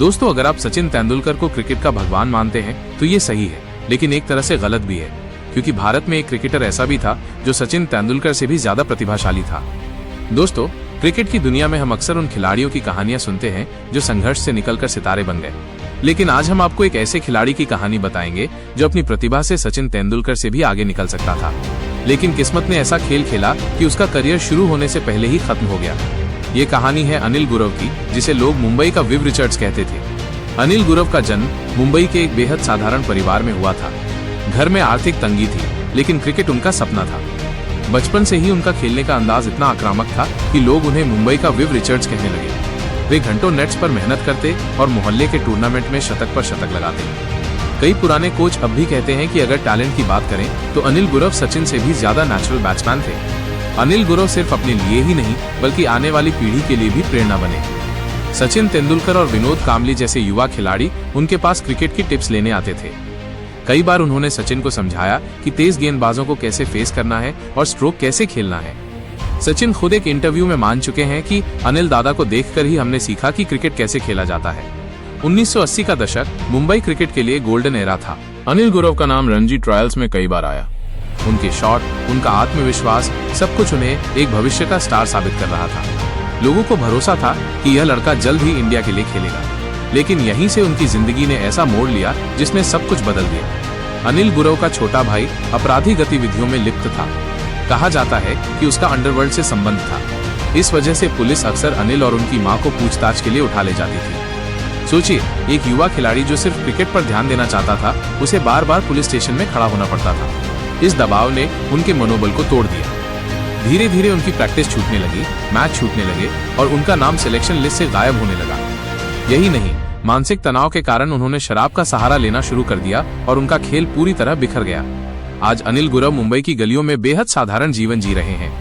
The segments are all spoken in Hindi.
दोस्तों, अगर आप सचिन तेंदुलकर को क्रिकेट का भगवान मानते हैं तो ये सही है, लेकिन एक तरह से गलत भी है, क्योंकि भारत में एक क्रिकेटर ऐसा भी था जो सचिन तेंदुलकर से भी ज्यादा प्रतिभाशाली था। दोस्तों, क्रिकेट की दुनिया में हम अक्सर उन खिलाड़ियों की कहानियां सुनते हैं जो संघर्ष से निकलकर सितारे बन गए, लेकिन आज हम आपको एक ऐसे खिलाड़ी की कहानी बताएंगे जो अपनी प्रतिभा से सचिन तेंदुलकर से भी आगे निकल सकता था, लेकिन किस्मत ने ऐसा खेल खेला कि उसका करियर शुरू होने से पहले ही खत्म हो गया। ये कहानी है अनिल गुरव की, जिसे लोग मुंबई का विव रिचर्ड्स कहते थे। अनिल गुरव का जन्म मुंबई के एक बेहद साधारण परिवार में हुआ था। घर में आर्थिक तंगी थी, लेकिन क्रिकेट उनका सपना था। बचपन से ही उनका खेलने का अंदाज इतना आक्रामक था कि लोग उन्हें मुंबई का विव रिचर्ड्स कहने लगे। वे घंटों नेट्स पर मेहनत करते और मोहल्ले के टूर्नामेंट में शतक पर शतक लगाते। कई पुराने कोच अब भी कहते हैं कि अगर टैलेंट की बात करें तो अनिल गुरव सचिन से भी ज्यादा नेचुरल बैट्समैन थे। अनिल गुरव सिर्फ अपने लिए ही नहीं बल्कि आने वाली पीढ़ी के लिए भी प्रेरणा बने। सचिन तेंदुलकर और विनोद कांबली जैसे युवा खिलाड़ी उनके पास क्रिकेट की टिप्स लेने आते थे। कई बार उन्होंने सचिन को समझाया कि तेज गेंदबाजों को कैसे फेस करना है और स्ट्रोक कैसे खेलना है। सचिन खुद एक इंटरव्यू में मान चुके हैं कि अनिल दादा को देखकर ही हमने सीखा कि क्रिकेट कैसे खेला जाता है। 1980 का दशक मुंबई क्रिकेट के लिए गोल्डन एरा था। अनिल गुरव का नाम रणजी ट्रायल्स में कई बार आया। उनके शॉट, उनका आत्मविश्वास, सब कुछ उन्हें एक भविष्य का स्टार साबित कर रहा था। लोगों को भरोसा था कि यह लड़का जल्द ही इंडिया के लिए खेलेगा, लेकिन यहीं से उनकी जिंदगी ने ऐसा मोड़ लिया जिसने सब कुछ बदल दिया। अनिल गुरव का छोटा भाई अपराधी गतिविधियों में लिप्त था। कहा जाता है कि उसका अंडरवर्ल्ड से संबंध था। इस वजह से पुलिस अक्सर अनिल और उनकी मां को पूछताछ के लिए उठा ले जाती थी। सोचिए, एक युवा खिलाड़ी जो सिर्फ क्रिकेट पर ध्यान देना चाहता था, उसे बार बार पुलिस स्टेशन में खड़ा होना पड़ता था। इस दबाव ने उनके मनोबल को तोड़ दिया। धीरे धीरे उनकी प्रैक्टिस छूटने लगी, मैच छूटने लगे और उनका नाम सिलेक्शन लिस्ट से गायब होने लगा। यही नहीं, मानसिक तनाव के कारण उन्होंने शराब का सहारा लेना शुरू कर दिया और उनका खेल पूरी तरह बिखर गया। आज अनिल गुरव मुंबई की गलियों में बेहद साधारण जीवन जी रहे हैं।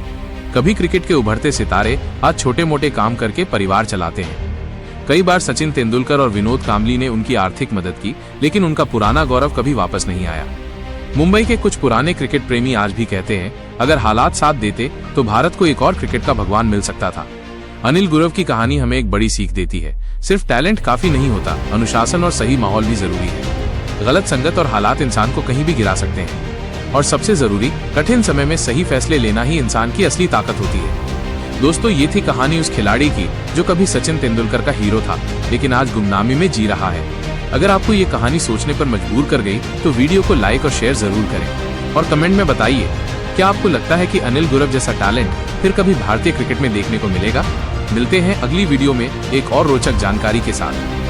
कभी क्रिकेट के उभरते सितारे आज छोटे मोटे काम करके परिवार चलाते हैं। कई बार सचिन तेंदुलकर और विनोद कांबली ने उनकी आर्थिक मदद की, लेकिन उनका पुराना गौरव कभी वापस नहीं आया। मुंबई के कुछ पुराने क्रिकेट प्रेमी आज भी कहते हैं, अगर हालात साथ देते तो भारत को एक और क्रिकेट का भगवान मिल सकता था। अनिल गुरव की कहानी हमें एक बड़ी सीख देती है, सिर्फ टैलेंट काफी नहीं होता, अनुशासन और सही माहौल भी जरूरी है। गलत संगत और हालात इंसान को कहीं भी गिरा सकते हैं, और सबसे जरूरी, कठिन समय में सही फैसले लेना ही इंसान की असली ताकत होती है। दोस्तों, ये थी कहानी उस खिलाड़ी की जो कभी सचिन तेंदुलकर का हीरो था, लेकिन आज गुमनामी में जी रहा है। अगर आपको ये कहानी सोचने पर मजबूर कर गई तो वीडियो को लाइक और शेयर जरूर करें, और कमेंट में बताइए, क्या आपको लगता है कि अनिल गुरव जैसा टैलेंट फिर कभी भारतीय क्रिकेट में देखने को मिलेगा? मिलते हैं अगली वीडियो में एक और रोचक जानकारी के साथ।